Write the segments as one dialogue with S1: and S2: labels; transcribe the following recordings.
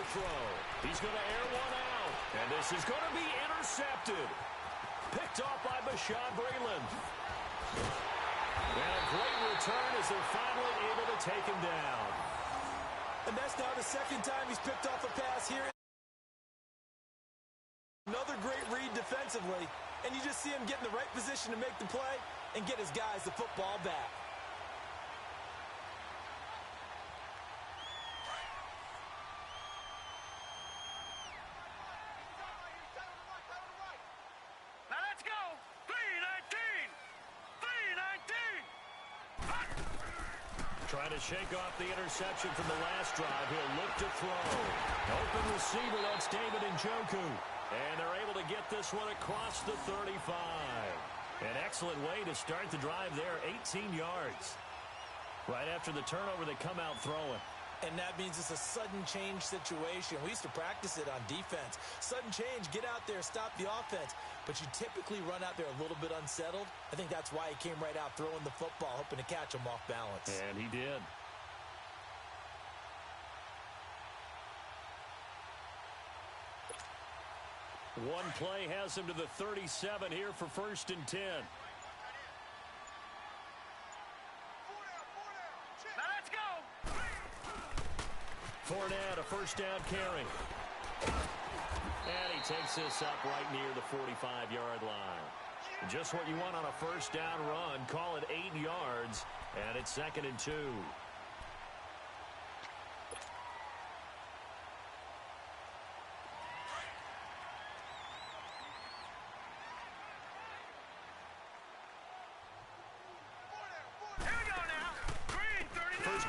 S1: to throw. He's going to air one out. And this is going to be intercepted. Picked off by Bashaud Breeland. And a great return as they're finally able to take him down.
S2: And that's now the second time he's picked off a pass here. Another great read defensively. And you just see him get in the right position to make the play and get his guys the football back.
S3: Now let's go. 3-19. 3-19.
S1: Trying to shake off the interception from the last drive. He'll look to throw. Open receiver, that's David Njoku. And they're able to get this one across the 35. An excellent way to start the drive there, 18 yards. Right after the turnover, they come out throwing.
S2: And that means it's a sudden change situation. We used to practice it on defense. Sudden change, get out there, stop the offense. But you typically run out there a little bit unsettled. I think that's why he came right out throwing the football, hoping to catch him off balance.
S1: And he did. One play has him to the 37 here for 1st and 10.
S3: Now let's go.
S1: Fournette, a first down carry. And he takes this up right near the 45-yard line. Just what you want on a first down run. Call it 8 yards, and it's 2nd and 2.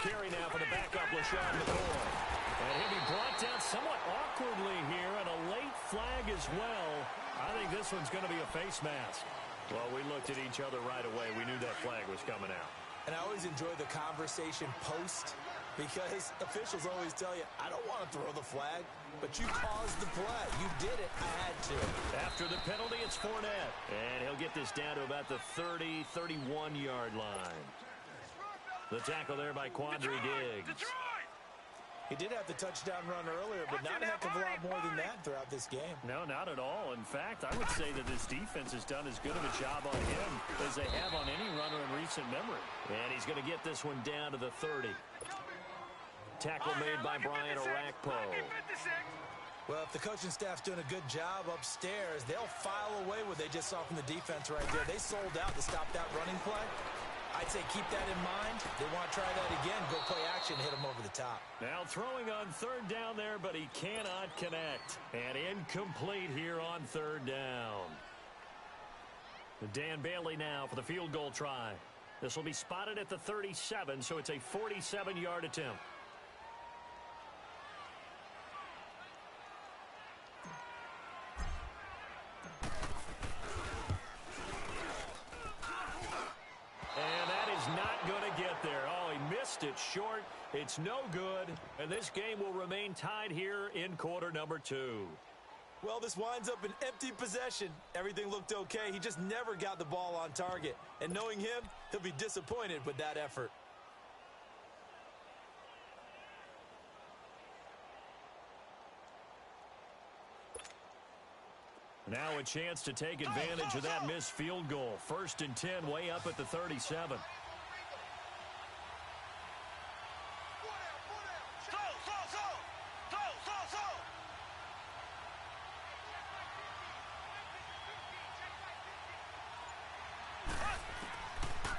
S1: Carry now for the backup, LaShawn McCoy. And he'll be brought down somewhat awkwardly here, and a late flag as well. I think this one's going to be a face mask. Well, we looked at each other right away. We knew that flag was coming out.
S2: And I always enjoy the conversation post, because officials always tell you, I don't want to throw the flag, but you caused the play. You did it. I had to. After the penalty, it's Fournette.
S1: And he'll get this down to about the 30, 31-yard line. The tackle there by Quandre Diggs.
S2: He did have the touchdown run earlier, but not a heck of a lot more than that throughout this game.
S1: No, not at all. In fact, I would say that this defense has done as good of a job on him as they have on any runner in recent memory. And he's going to get this one down to the 30. Tackle made by Brian Orakpo.
S2: Well, if the coaching staff's doing a good job upstairs, they'll file away what they just saw from the defense right there. They sold out to stop that running play. I'd say keep that in mind. They want to try that again, go play action, hit them over the top.
S1: Now throwing on 3rd down there, but he cannot connect. And incomplete here on 3rd down. Dan Bailey now for the field goal try. This will be spotted at the 37, so it's a 47-yard attempt. Not going to get there. Oh, he missed it short. It's no good. And this game will remain tied here in quarter number 2.
S2: Well, this winds up an empty possession. Everything looked okay. He just never got the ball on target. And knowing him, he'll be disappointed with that effort.
S1: Now a chance to take advantage of that missed field goal. 1st and 10, way up at the 37.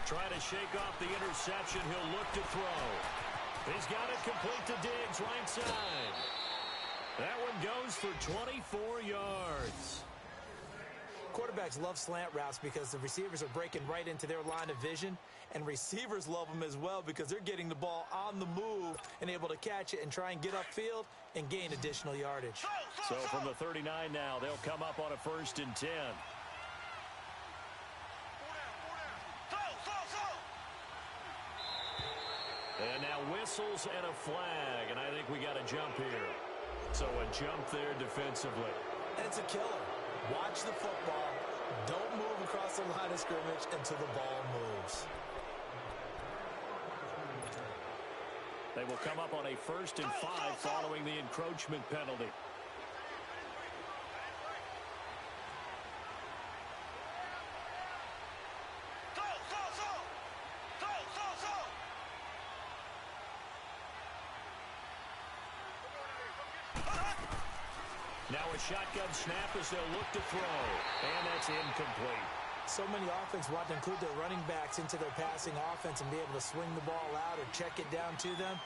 S1: Trying to shake off the interception. He'll look to throw. He's got it complete to Diggs, right side. That one goes for 24 yards.
S2: Quarterbacks love slant routes because the receivers are breaking right into their line of vision, and receivers love them as well because they're getting the ball on the move and able to catch it and try and get upfield and gain additional yardage.
S1: So from the 39 now, they'll come up on a 1st and 10. And now whistles and a flag, and I think we got a jump here. So a jump there defensively.
S2: And it's a killer. Watch the football. Don't move across the line of scrimmage until the ball moves.
S1: They will come up on a 1st and 5 following the encroachment penalty. Now a shotgun snap as they'll look to throw, and that's incomplete.
S2: So many offenses want to include their running backs into their passing offense and be able to swing the ball out or check it down to them.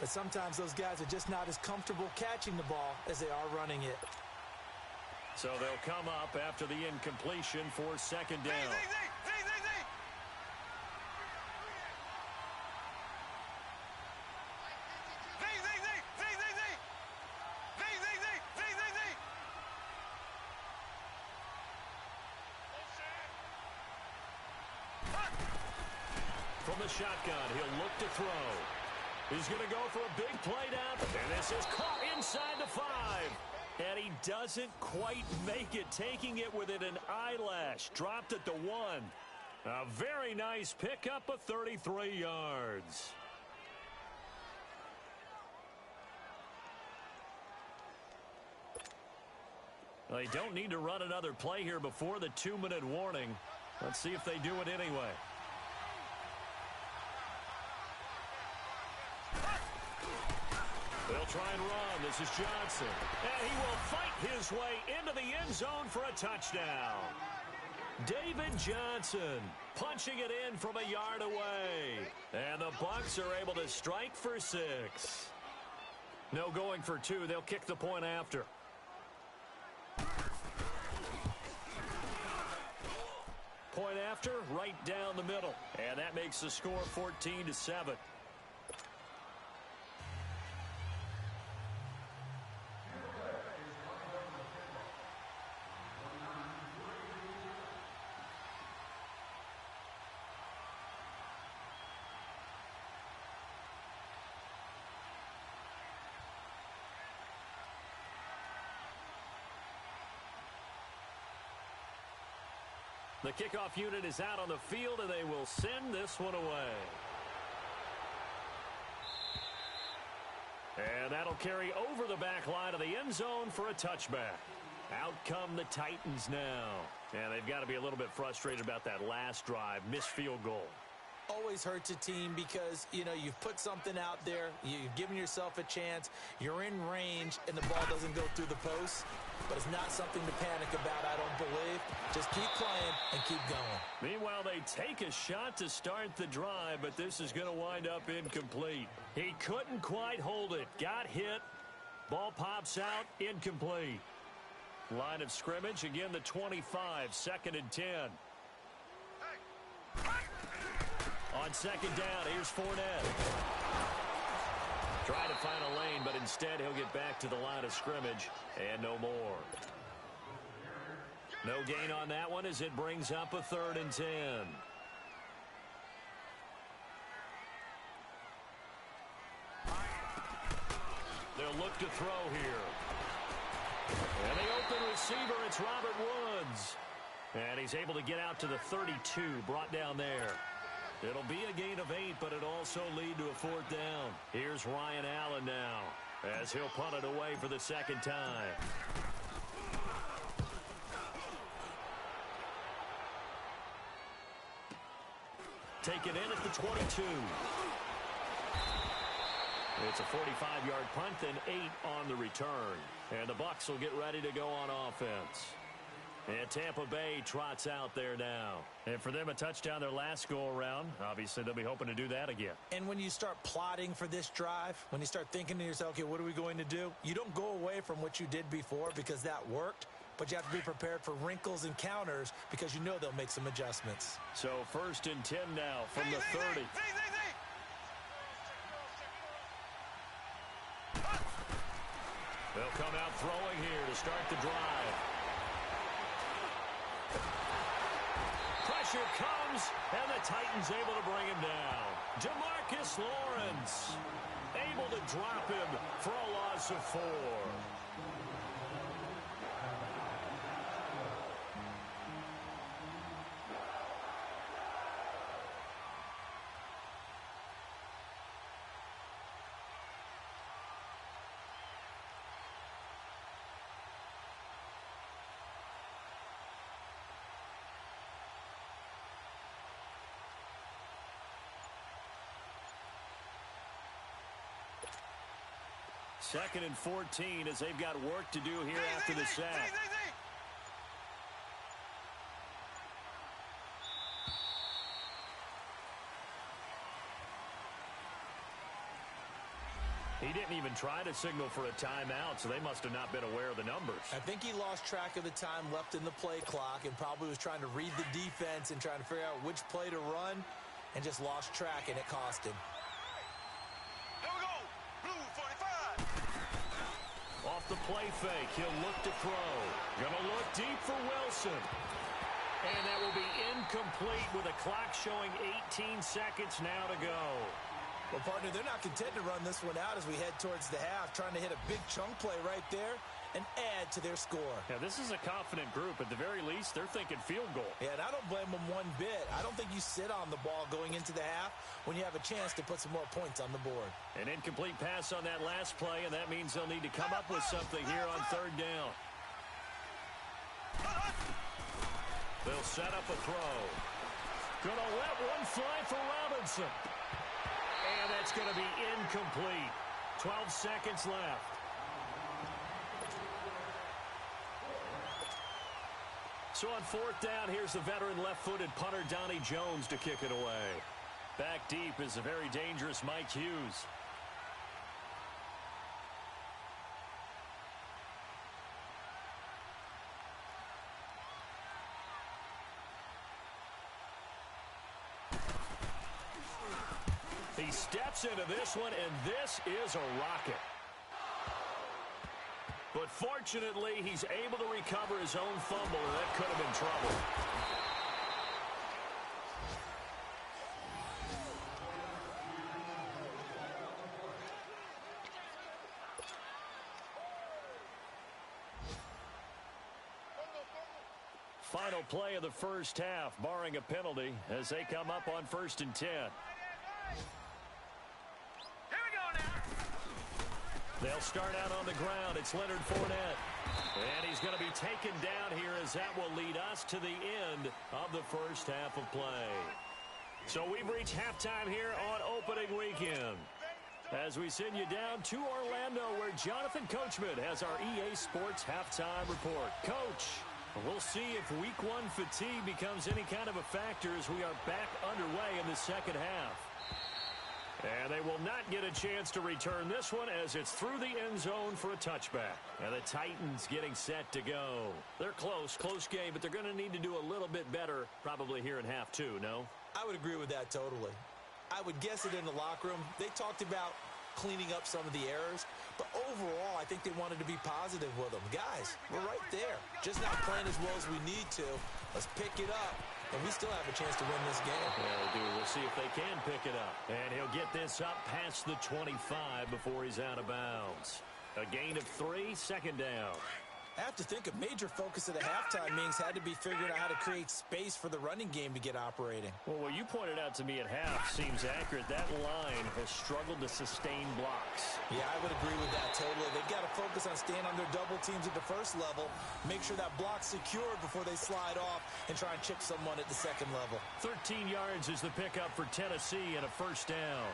S2: But sometimes those guys are just not as comfortable catching the ball as they are running it.
S1: So they'll come up after the incompletion for 2nd down. From the shotgun, he'll look to throw. He's going to go for a big play down, and this is caught inside the 5. And he doesn't quite make it, taking it within an eyelash. Dropped at the 1. A very nice pickup of 33 yards. Well, they don't need to run another play here before the 2-minute warning. Let's see if they do it anyway. They'll try and run. This is Johnson. And he will fight his way into the end zone for a touchdown. David Johnson punching it in from a yard away. And the Bucs are able to strike for 6. No going for 2. They'll kick the point after. Point after, right down the middle. And that makes the score 14-7. The kickoff unit is out on the field, and they will send this one away. And that'll carry over the back line of the end zone for a touchback. Out come the Titans now. And they've got to be a little bit frustrated about that last drive, missed field goal.
S2: Always hurts a team because, you know, you've put something out there, you've given yourself a chance, you're in range, and the ball doesn't go through the post. But it's not something to panic about, I don't believe. Just keep playing and keep going.
S1: Meanwhile, they take a shot to start the drive, but this is going to wind up incomplete. He couldn't quite hold it. Got hit. Ball pops out. Incomplete. Line of scrimmage. Again, the 25. 2nd and 10. On 2nd down, here's Fournette. Trying to find a lane, but instead he'll get back to the line of scrimmage, and no more. No gain on that one as it brings up a 3rd and 10. They'll look to throw here. And the open receiver, it's Robert Woods. And he's able to get out to the 32, brought down there. It'll be a gain of 8, but it'll also lead to a 4th down. Here's Ryan Allen now, as he'll punt it away for the 2nd time. Taken in at the 22. It's a 45-yard punt, then 8 on the return. And the Bucs will get ready to go on offense. And Tampa Bay trots out there now. And for them, a touchdown their last go-around. Obviously, they'll be hoping to do that again.
S2: And when you start plotting for this drive, when you start thinking to yourself, okay, what are we going to do? You don't go away from what you did before because that worked. But you have to be prepared for wrinkles and counters because you know they'll make some adjustments.
S1: So 1st and 10 now from the 30. They'll come out throwing here to start the drive. Pressure comes, and the Titans able to bring him down. DeMarcus Lawrence able to drop him for a loss of 4. 2nd and 14 as they've got work to do here after the sack. He didn't even try to signal for a timeout, so they must have not been aware of the numbers.
S2: I think he lost track of the time left in the play clock and probably was trying to read the defense and trying to figure out which play to run and just lost track, and it cost him.
S3: Here we go. Blue 45.
S1: Off the play fake, he'll look to throw. Gonna look deep for Wilson. And that will be incomplete with a clock showing 18 seconds now to go.
S2: Well, partner, they're not content to run this one out as we head towards the half, trying to hit a big chunk play right there and add to their score.
S1: Yeah, this is a confident group. At the very least, they're thinking field goal.
S2: Yeah, and I don't blame them one bit. I don't think you sit on the ball going into the half when you have a chance to put some more points on the board.
S1: An incomplete pass on that last play, and that means they'll need to come up with something here on 3rd down. They'll set up a throw. Gonna let one fly for Robinson. And that's going to be incomplete. 12 seconds left. So on 4th down, here's the veteran left-footed punter Donnie Jones to kick it away. Back deep is a very dangerous Mike Hughes. He steps into this one, and this is a rocket. But fortunately, he's able to recover his own fumble, and that could have been trouble. Final play of the first half, barring a penalty, as they come up on 1st and 10. They'll start out on the ground. It's Leonard Fournette. And he's going to be taken down here as that will lead us to the end of the first half of play. So we've reached halftime here on opening weekend. As we send you down to Orlando, where Jonathan Coachman has our EA Sports halftime report. Coach, we'll see if week 1 fatigue becomes any kind of a factor as we are back underway in the second half. And they will not get a chance to return this one as it's through the end zone for a touchback. And the Titans getting set to go. They're close game, but they're going to need to do a little bit better probably here in half 2, no?
S2: I would agree with that totally. I would guess it in the locker room. They talked about cleaning up some of the errors, but overall, I think they wanted to be positive with them. Guys, we're right there. Just not playing as well as we need to. Let's pick it up. And we still have a chance to win this game.
S1: Yeah, we do. We'll see if they can pick it up. And he'll get this up past the 25 before he's out of bounds. A gain of 3, 2nd down.
S2: I have to think a major focus of the halftime meetings had to be figuring out how to create space for the running game to get operating.
S1: Well, what you pointed out to me at half seems accurate. That line has struggled to sustain blocks.
S2: Yeah, I would agree with that totally. They've got to focus on staying on their double teams at the first level, make sure that block's secured before they slide off and try and chip someone at the second level.
S1: 13 yards is the pickup for Tennessee and a 1st down.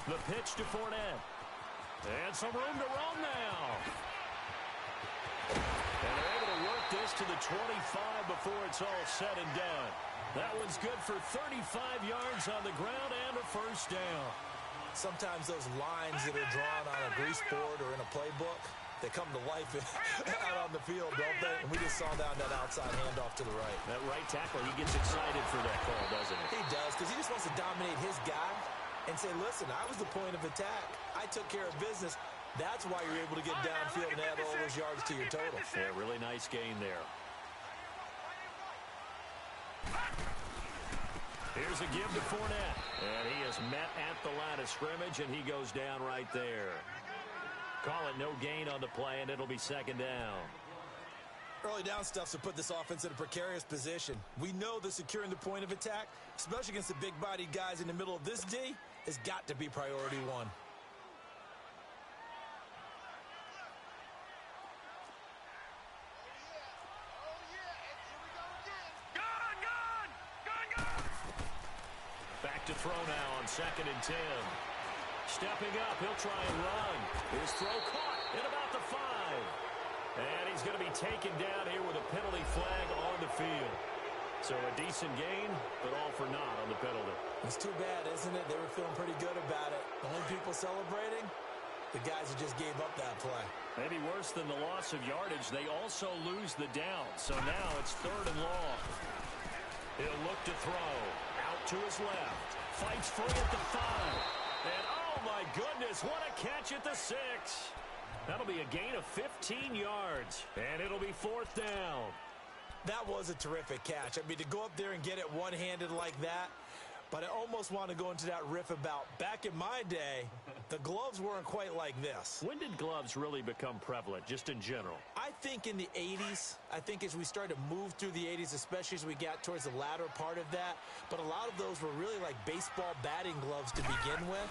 S1: The pitch to Fournette. And some room to roam now. And they're able to work this to the 25 before it's all said and done. That one's good for 35 yards on the ground and a 1st down.
S2: Sometimes those lines that are drawn on a grease board or in a playbook, they come to life out on the field, don't they? And we just saw down that outside handoff to the right.
S1: That right tackle, he gets excited for that call, doesn't he?
S2: He does, because he just wants to dominate his guy and say, listen, I was the point of attack. I took care of business. That's why you're able to get downfield and add all those yards to your total.
S1: Yeah, really nice gain there. Here's a give to Fournette. And he is met at the line of scrimmage, and he goes down right there. Call it no gain on the play, and it'll be 2nd down.
S2: Early down stuff's to put this offense in a precarious position. We know that securing the point of attack, especially against the big-bodied guys in the middle of this D, has got to be priority 1.
S1: throw now on 2nd and 10. Stepping up, he'll try and run. His throw caught at about the 5. And he's going to be taken down here with a penalty flag on the field. So a decent gain, but all for naught on the penalty.
S2: It's too bad, isn't it? They were feeling pretty good about it. The only people celebrating, the guys who just gave up that play.
S1: Maybe worse than the loss of yardage, they also lose the down. So now it's 3rd and long. He'll look to throw. Out to his left. Fights free at the 5. And oh my goodness, what a catch at the 6. That'll be a gain of 15 yards. And it'll be 4th down.
S2: That was a terrific catch. I mean, to go up there and get it one-handed like that, but I almost want to go into that riff about back in my day, the gloves weren't quite like this.
S1: When did gloves really become prevalent, just in general?
S2: I think in the 80s. I think as we started to move through the 80s, especially as we got towards the latter part of that. But a lot of those were really like baseball batting gloves to begin with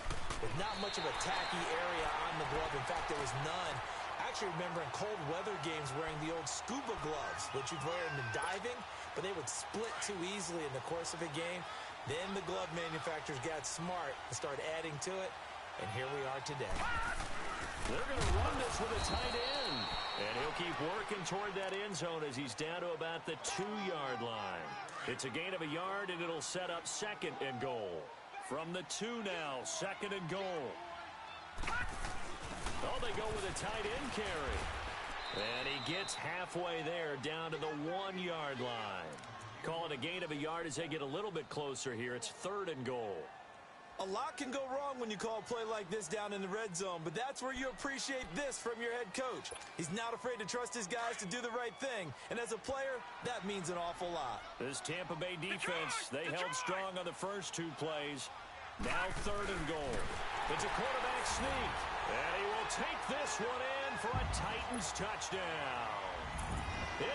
S2: not much of a tacky area on the glove. In fact, there was none. I actually remember in cold weather games wearing the old scuba gloves, which you'd wear in the diving, but they would split too easily in the course of a game. Then the glove manufacturers got smart and started adding to it, and here we are today.
S1: They're going to run this with a tight end, and he'll keep working toward that end zone as he's down to about the 2-yard line. It's a gain of a yard, and it'll set up 2nd and goal. From the 2 now, 2nd and goal. Oh, they go with a tight end carry. And he gets halfway there down to the 1-yard line. Call it a gain of a yard as they get a little bit closer here. It's 3rd and goal.
S2: A lot can go wrong when you call a play like this down in the red zone, but that's where you appreciate this from your head coach. He's not afraid to trust his guys to do the right thing, and as a player, that means an awful lot.
S1: This Tampa Bay defense, they held strong on the first 2 plays. Now 3rd and goal. It's a quarterback sneak, and he will take this one in for a Titans touchdown.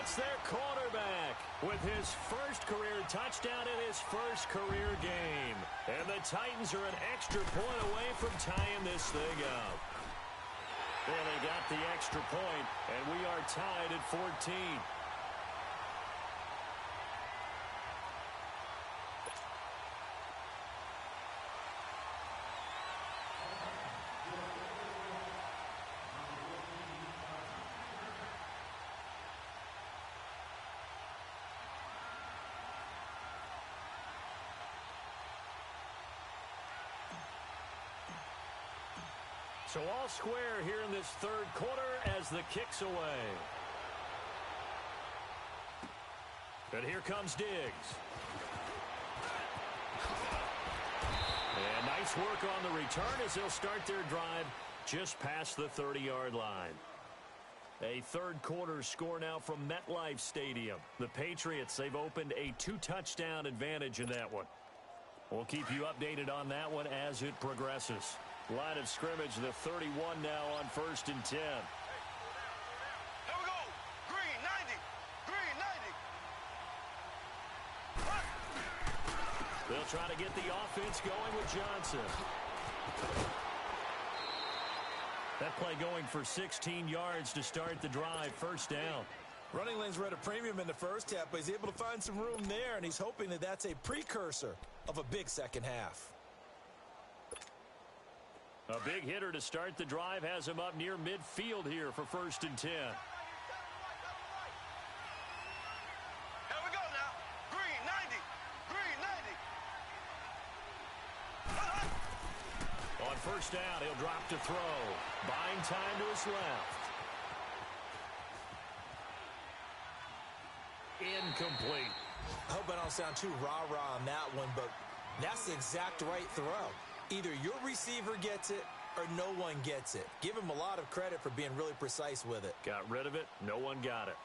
S1: It's their quarterback with his first career touchdown in his first career game. And the Titans are an extra point away from tying this thing up. Well, they got the extra point, and we are tied at 14. So all square here in this 3rd quarter as the kick's away. And here comes Diggs. And nice work on the return as they'll start their drive just past the 30-yard line. A 3rd quarter score now from MetLife Stadium. The Patriots, they've opened a 2-touchdown advantage in that one. We'll keep you updated on that one as it progresses. Line of scrimmage, the 31 now on 1st and 10.
S3: Here we go. Green 90. Green 90.
S1: They'll try to get the offense going with Johnson. That play going for 16 yards to start the drive. 1st down.
S2: Running lanes were at a premium in the first half, but he's able to find some room there, and he's hoping that that's a precursor of a big second half.
S1: A big hitter to start the drive has him up near midfield here for 1st and 10.
S3: Here we go now. Green 90. Green 90.
S1: On 1st down, he'll drop to throw. Buying time to his left. Incomplete.
S2: I hope I don't sound too rah-rah on that one, but that's the exact right throw. Either your receiver gets it or no one gets it. Give him a lot of credit for being really precise with it.
S1: Got rid of it. No one got it.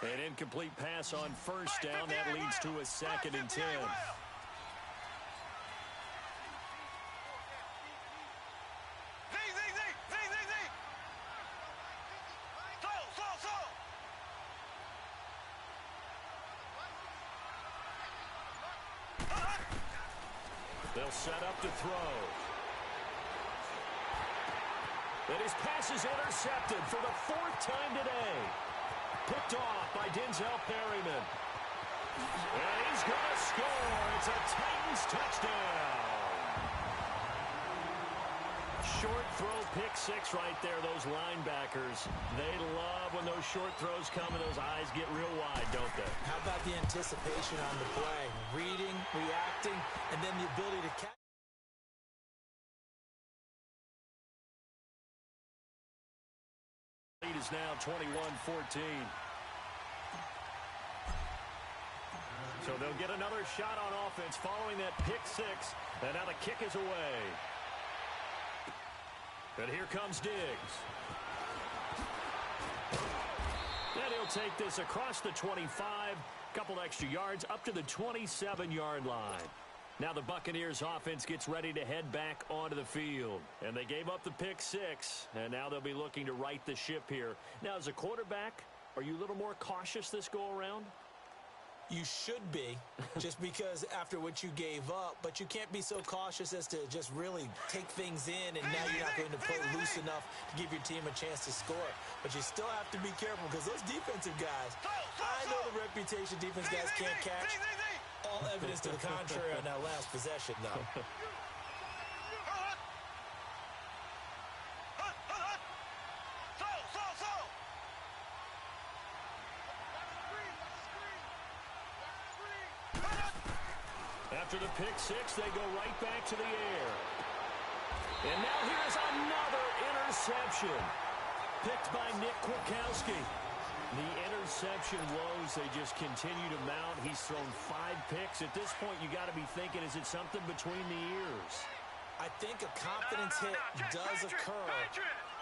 S1: An incomplete pass on 1st down. That leads to a 2nd and 10. They'll set up to throw. And his pass is intercepted for the 4th time today. Picked off by Denzel Perryman. And he's going to score. It's a Titans touchdown. Short throw, pick 6 right there, those linebackers. They love when those short throws come and those eyes get real wide, don't they?
S2: How about the anticipation on the play? Reading, reacting, and then the ability to catch.
S1: Lead is now 21-14. So they'll get another shot on offense following that pick 6. And now the kick is away. And here comes Diggs. And he'll take this across the 25. Couple extra yards up to the 27-yard line. Now the Buccaneers offense gets ready to head back onto the field. And they gave up the pick 6. And now they'll be looking to right the ship here. Now as a quarterback, are you a little more cautious this go around?
S2: You should be, just because after what you gave up, but you can't be so cautious as to just really take things in, and now you're not going to play loose enough to give your team a chance to score. But you still have to be careful, because those defensive guys, I know the reputation defense guys can't catch. All evidence to the contrary on that last possession, though.
S1: After the pick 6, they go right back to the air. And now here's another interception. Picked by Nick Kwiatkowski. The interception woes, they just continue to mount. He's thrown 5 picks. At this point, you got to be thinking, is it something between the ears?
S2: I think a confidence hit does occur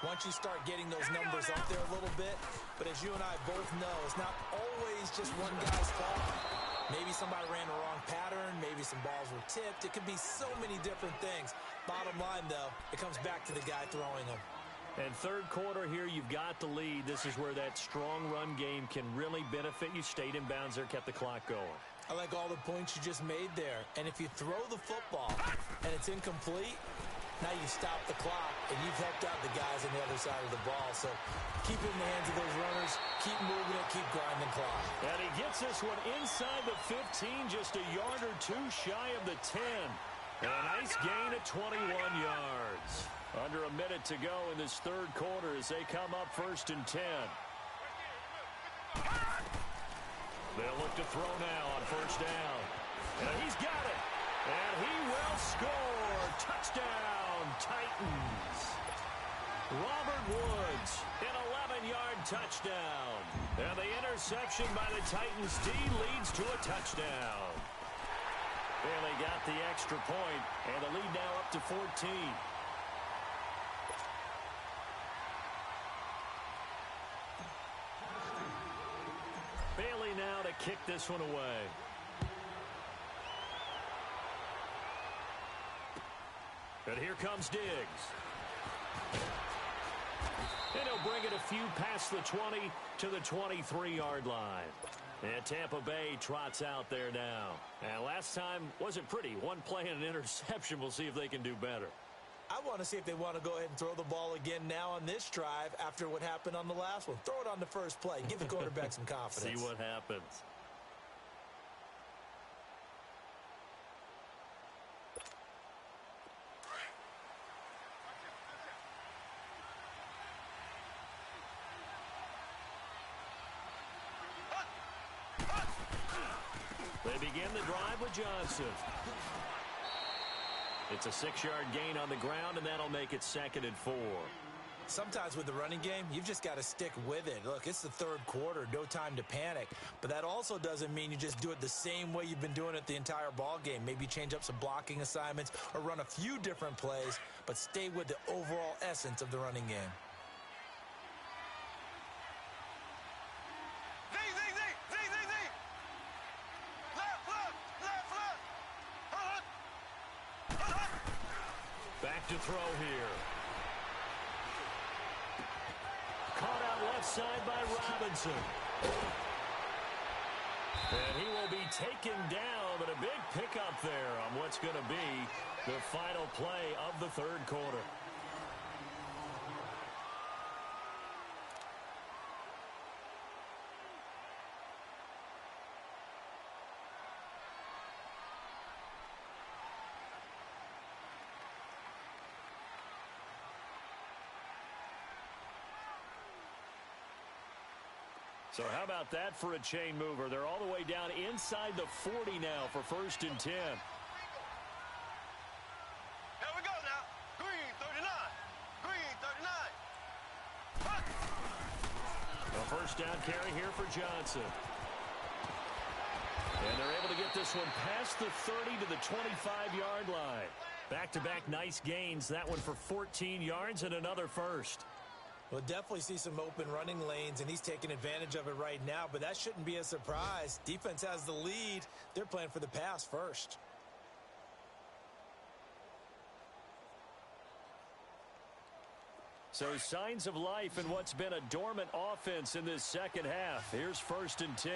S2: once you start getting those numbers up there a little bit. But as you and I both know, it's not always just one guy's fault. Maybe somebody ran the wrong pattern. Maybe some balls were tipped. It could be so many different things. Bottom line, though, it comes back to the guy throwing them.
S1: And third quarter here, you've got the lead. This is where that strong run game can really benefit you. Stayed in bounds there, kept the clock going.
S2: I like all the points you just made there. And if you throw the football and it's incomplete, now you stop the clock, and you've helped out the guys on the other side of the ball. So keep it in the hands of those runners. Keep moving it. Keep grinding the clock.
S1: And he gets this one inside the 15, just a yard or 2 shy of the 10. And a nice gain of 21 yards. Under a minute to go in this third quarter as they come up 1st and 10. They'll look to throw now on 1st down. And he's got it. And he will score. Touchdown, Titans. Robert Woods, an 11-yard touchdown. And the interception by the Titans D leads to a touchdown. And they got the extra point, and the lead now up to 14. Bailey now to kick this one away. And here comes Diggs. And he'll bring it a few past the 20 to the 23-yard line. And Tampa Bay trots out there now. And last time wasn't pretty. One play and an interception. We'll see if they can do better.
S2: I want to see if they want to go ahead and throw the ball again now on this drive after what happened on the last one. Throw it on the first play. Give the quarterback some confidence.
S1: See what happens. They begin the drive with Johnson. It's a 6-yard gain on the ground, and that'll make it 2nd and 4.
S2: Sometimes with the running game, you've just got to stick with it. Look, it's the third quarter, no time to panic. But that also doesn't mean you just do it the same way you've been doing it the entire ball game. Maybe change up some blocking assignments or run a few different plays, but stay with the overall essence of the running game.
S1: Back to throw here. Caught out left side by Robinson. And he will be taken down, but a big pickup there on what's going to be the final play of the third quarter. So how about that for a chain mover? They're all the way down inside the 40 now for 1st and 10.
S3: Here we go now. Green 39. Green 39.
S1: A first down carry here for Johnson. And they're able to get this one past the 30 to the 25-yard line. Back-to-back nice gains. That one for 14 yards and another first.
S2: We'll definitely see some open running lanes, and he's taking advantage of it right now, but that shouldn't be a surprise. Defense has the lead. They're playing for the pass first.
S1: So signs of life in what's been a dormant offense in this second half. Here's 1st and 10.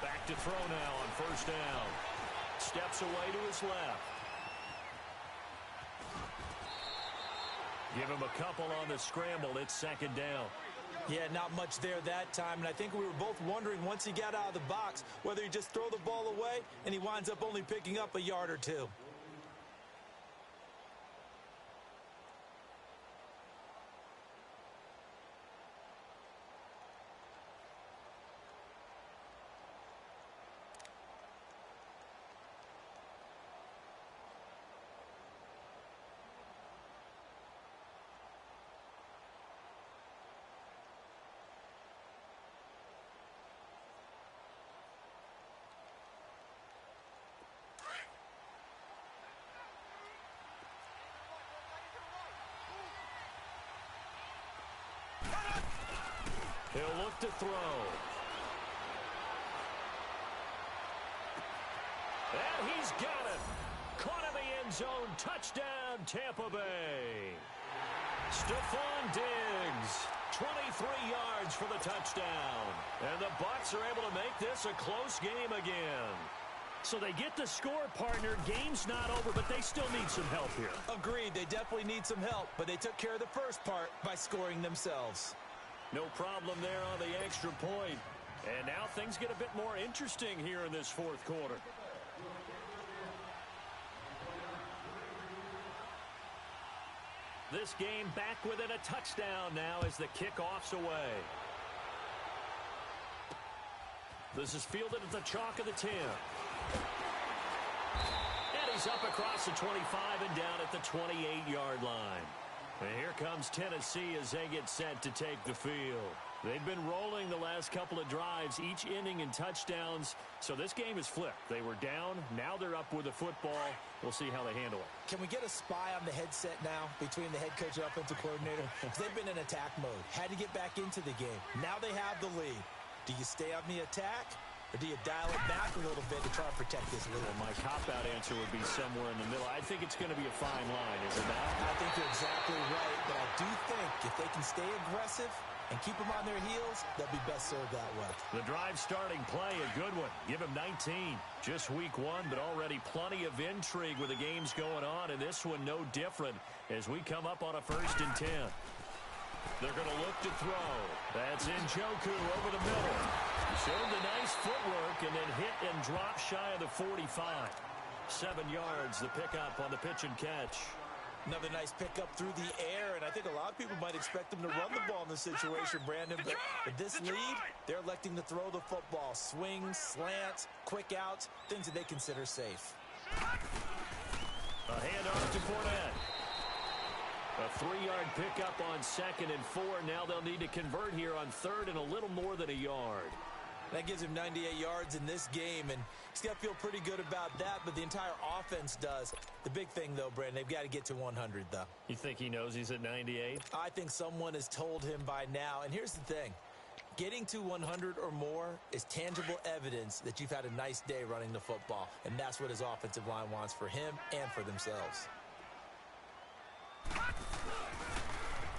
S1: Back to throw now on 1st down. Steps away to his left. Give him a couple on the scramble. It's 2nd down.
S2: Yeah, not much there that time, and I think we were both wondering once he got out of the box whether he just throw the ball away and he winds up only picking up a yard or two.
S1: He'll look to throw. And he's got it. Caught in the end zone. Touchdown, Tampa Bay. Stephon Diggs, 23 yards for the touchdown. And the Bucs are able to make this a close game again. So they get the score, partner. Game's not over, but they still need some help here.
S2: Agreed. They definitely need some help, but they took care of the first part by scoring themselves.
S1: No problem there on the extra point. And now things get a bit more interesting here in this 4th quarter. This game back within a touchdown now as the kickoff's away. This is fielded at the chalk of the 10. And he's up across the 25 and down at the 28-yard line. And here comes Tennessee as they get set to take the field. They've been rolling the last couple of drives, each inning in touchdowns. So this game is flipped. They were down. Now they're up with the football. We'll see how they handle it.
S2: Can we get a spy on the headset now between the head coach and offensive coordinator? Because they've been in attack mode. Had to get back into the game. Now they have the lead. Do you stay on the attack? Or do you dial it back a little bit to try to protect this lead?
S1: Well, my cop-out answer would be somewhere in the middle. I think it's going to be a fine line, is it not?
S2: I think you're exactly right, but I do think if they can stay aggressive and keep them on their heels, they'll be best served that way.
S1: The drive starting play, a good one. Give him 19. Just week 1, but already plenty of intrigue with the games going on, and this one no different as we come up on a 1st and 10. They're going to look to throw. That's Njoku over the middle. Showed the nice footwork and then hit and drop shy of the 45. 7 yards, the pickup on the pitch and catch.
S2: Another nice pickup through the air, and I think a lot of people might expect them to run the ball in this situation, Brandon. But with this lead, they're electing to throw the football. Swings, slants, quick outs, things that they consider safe.
S1: A handoff to Fournette. A 3-yard pickup on 2nd and 4. Now they'll need to convert here on 3rd and a little more than a yard.
S2: That gives him 98 yards in this game, and he's got to feel pretty good about that, but the entire offense does. The big thing, though, Brandon, they've got to get to 100, though.
S1: You think he knows he's at 98?
S2: I think someone has told him by now, and here's the thing. Getting to 100 or more is tangible evidence that you've had a nice day running the football, and that's what his offensive line wants for him and for themselves.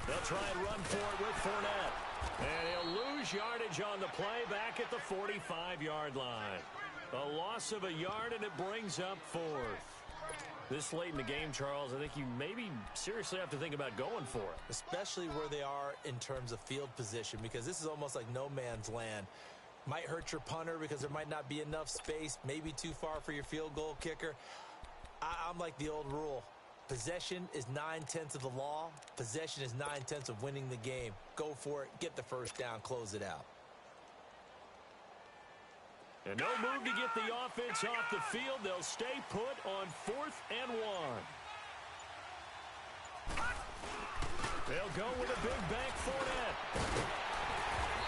S1: They'll try and run for it with Fournette. And he'll lose yardage on the play back at the 45-yard line. A loss of a yard, and it brings up fourth. This late in the game, Charles, I think you maybe seriously have to think about going for it.
S2: Especially where they are in terms of field position, because this is almost like no man's land. Might hurt your punter because there might not be enough space, maybe too far for your field goal kicker. I'm like the old rule. Possession is 9/10 of the law. Possession is 9/10 of winning the game. Go for it, get the first down, close it out.
S1: And no move to get the offense off the field. They'll stay put on 4th and 1. They'll go with a big bank Fournette.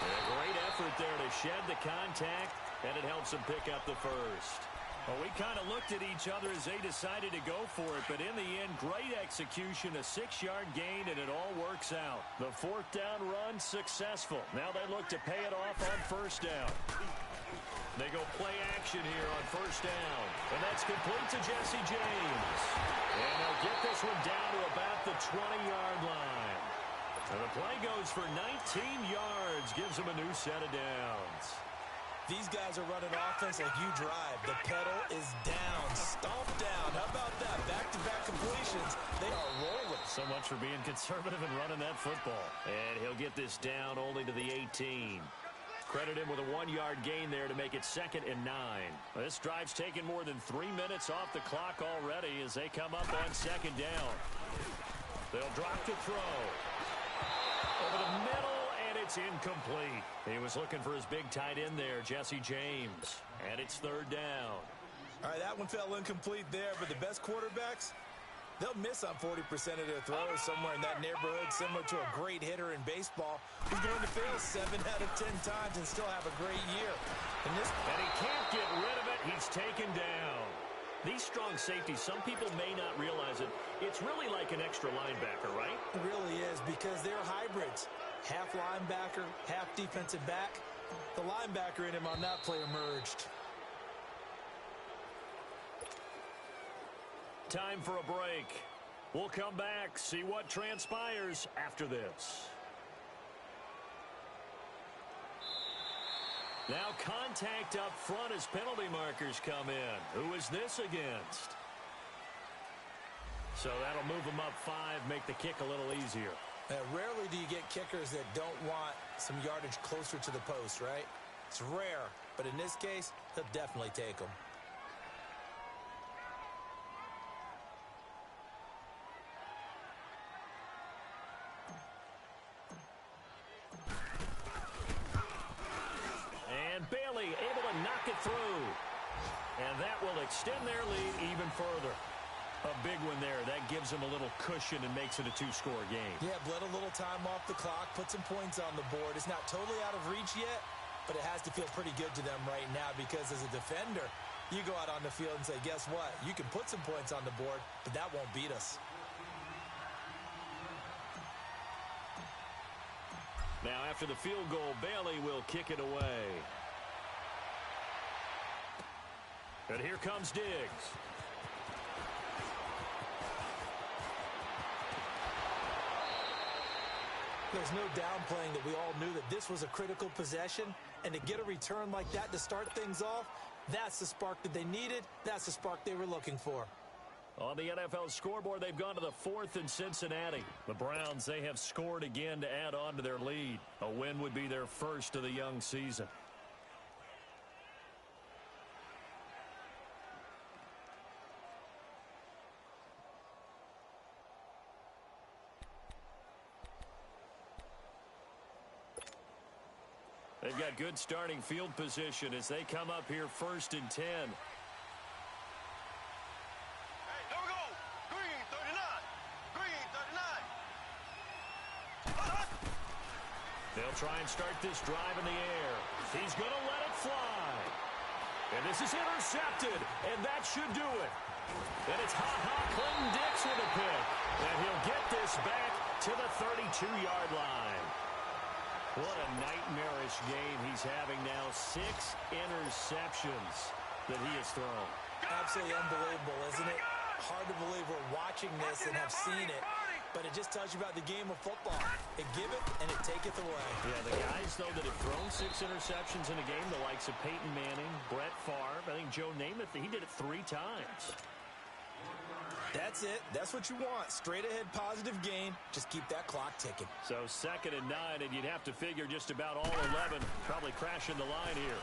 S1: A great effort there to shed the contact, and it helps them pick up the first. Well, we kind of looked at each other as they decided to go for it, but in the end, great execution, a 6-yard gain, and it all works out. The 4th down run successful. Now they look to pay it off on 1st down. They go play action here on 1st down. And that's complete to Jesse James. And they'll get this one down to about the 20-yard line. And the play goes for 19 yards. Gives them a new set of downs.
S2: These guys are running offense like you drive. The pedal is down, stomped down. How about that? Back-to-back completions. They are rolling.
S1: So much for being conservative and running that football. And he'll get this down only to the 18. Credit him with a 1-yard gain there to make it 2nd and 9. This drive's taken more than 3 minutes off the clock already as they come up on 2nd down. They'll drop to throw. Over the middle, and it's incomplete. He was looking for his big tight end there, Jesse James. And it's 3rd down.
S2: All right, that one fell incomplete there, but the best quarterbacks, they'll miss on 40% of their throws somewhere in that neighborhood, similar to a great hitter in baseball who's going to fail 7 out of 10 times and still have a great year.
S1: And he can't get rid of it. He's taken down. These strong safeties, some people may not realize it. It's really like an extra linebacker, right?
S2: It really is, because they're hybrids. Half linebacker, half defensive back. The linebacker in him on that play emerged.
S1: Time for a break. We'll come back, see what transpires after this. Now contact up front as penalty markers come in. Who is this against? So that'll move them up 5, make the kick a little easier.
S2: Rarely do you get kickers that don't want some yardage closer to the post, right? It's rare, but in this case, they'll definitely take them.
S1: Bailey able to knock it through. And that will extend their lead even further. A big one there. That gives them a little cushion and makes it a 2-score game.
S2: Yeah, bled a little time off the clock, put some points on the board. It's not totally out of reach yet, but it has to feel pretty good to them right now because as a defender, you go out on the field and say, guess what? You can put some points on the board, but that won't beat us.
S1: Now after the field goal, Bailey will kick it away. And here comes Diggs.
S2: There's no downplaying that we all knew that this was a critical possession, and to get a return like that to start things off, that's the spark that they needed. That's the spark they were looking for.
S1: On the NFL scoreboard, they've gone to the 4th in Cincinnati. The Browns, they have scored again to add on to their lead. A win would be their first of the young season. They've got good starting field position as they come up here 1st and 10. They'll try and start this drive in the air. He's going to let it fly. And this is intercepted, and that should do it. And it's Clinton Dix with a pick. And he'll get this back to the 32-yard line. What a nightmarish game he's having now. 6 interceptions that he has thrown.
S2: Absolutely unbelievable, isn't it? Hard to believe we're watching this and have seen it. but it just tells you about the game of football. It giveth and it taketh away.
S1: Yeah, the guys, though, that have thrown 6 interceptions in a game, the likes of Peyton Manning, Brett Favre, I think Joe Namath, he did it 3 times.
S2: That's it. That's what you want. Straight ahead positive gain. Just keep that clock ticking.
S1: So 2nd and 9, and you'd have to figure just about all 11 probably crashing the line here.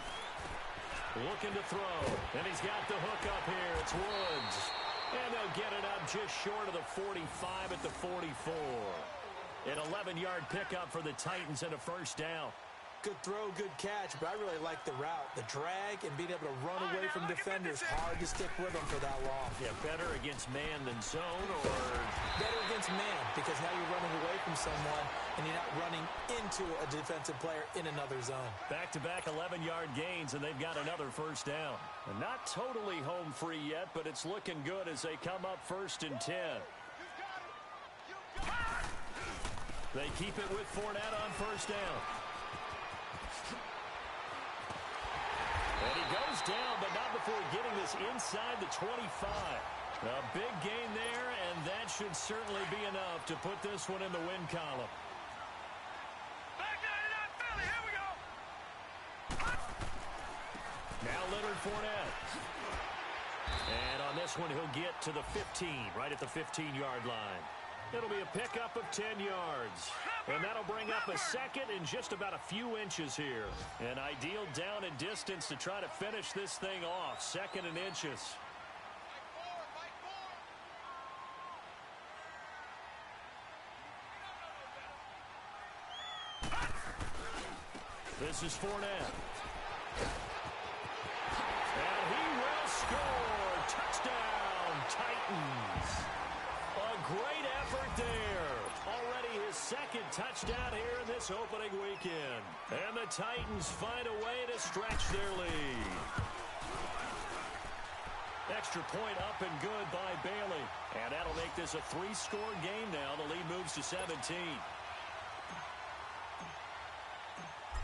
S1: Looking to throw, and he's got the hook up here. It's Woods. And they'll get it up just short of the 45 at the 44. An 11-yard pickup for the Titans and a first down.
S2: Good throw, good catch, but I really like the route. The drag and being able to run away from defenders. Hard to stick with them for that long.
S1: Yeah, better against man than zone, or?
S2: Better against man, because now you're running away from someone and you're not running into a defensive player in another zone.
S1: Back-to-back 11-yard gains, and they've got another first down. And not totally home free yet, but it's looking good as they come up 1st and 10. They keep it with Fournette on first down. And he goes down, but not before getting this inside the 25. A big gain there, and that should certainly be enough to put this one in the win column.
S3: Back 99 Philly, here we go.
S1: Now Leonard Fournette. And on this one, he'll get to the 15, right at the 15-yard line. It'll be a pickup of 10 yards. And that'll bring up a 2nd and just about a few inches here. An ideal down and distance to try to finish this thing off. 2nd and inches. This is Fournette. And he will score. Touchdown, Titans. A great effort there. Already his 2nd touchdown here in this opening weekend. And the Titans find a way to stretch their lead. Extra point up and good by Bailey. And that'll make this a 3-score game now. The lead moves to 17.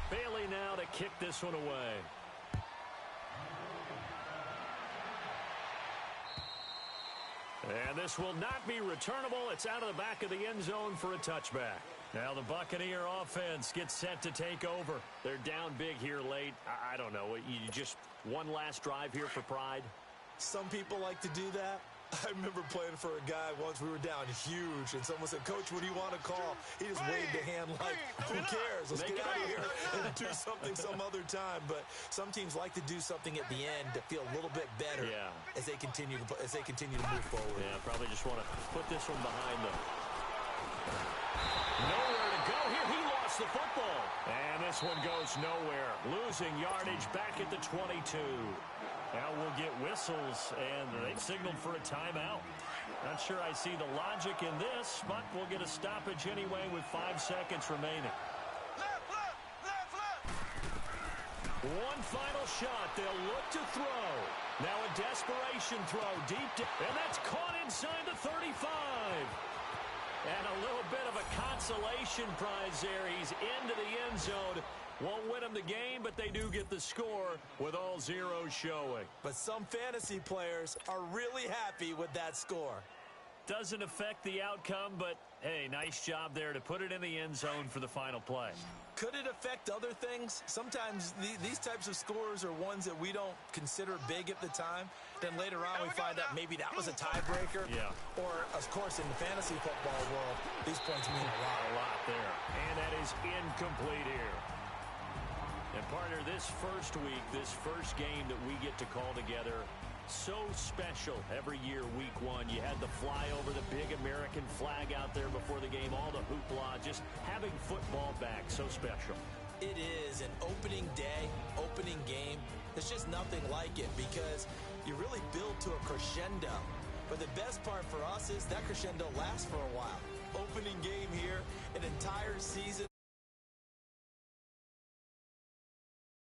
S1: Bailey now to kick this one away. And this will not be returnable. It's out of the back of the end zone for a touchback. Now the Buccaneer offense gets set to take over. They're down big here late. I don't know. You just one last drive here for pride?
S2: Some people like to do that. I remember playing for a guy once. We were down huge, and someone said, "Coach, what do you want to call?" He just waved a hand like, "Who cares? Let's get out of here and do something some other time." But some teams like to do something at the end to feel a little bit better as they continue to move forward.
S1: Yeah, probably just want to put this one behind them. Nowhere to go here. He lost the football, and this one goes nowhere. Losing yardage back at the 22. Now we'll get whistles, and they've signaled for a timeout. Not sure I see the logic in this, but we'll get a stoppage anyway with 5 seconds remaining.
S3: Left, left, left, left.
S1: One final shot. They'll look to throw. Now a desperation throw deep, and that's caught inside the 35. And a little bit of a consolation prize there. He's into the end zone. Won't win them the game, but they do get the score with all zeros showing.
S2: But some fantasy players are really happy with that score.
S1: Doesn't affect the outcome, but, hey, nice job there to put it in the end zone for the final play.
S2: Could it affect other things? Sometimes these types of scores are ones that we don't consider big at the time. Then later on we find out maybe that was a tiebreaker.
S1: Yeah.
S2: Or, of course, in the fantasy football world, these points mean a lot.
S1: A lot there. And that is incomplete here. And partner, this first week, this first game that we get to call together, so special every year, week 1. You had the flyover, the big American flag out there before the game, all the hoopla, just having football back, so special.
S2: It is an opening day, opening game. There's just nothing like it because you really build to a crescendo. But the best part for us is that crescendo lasts for a while. Opening game here, an entire season.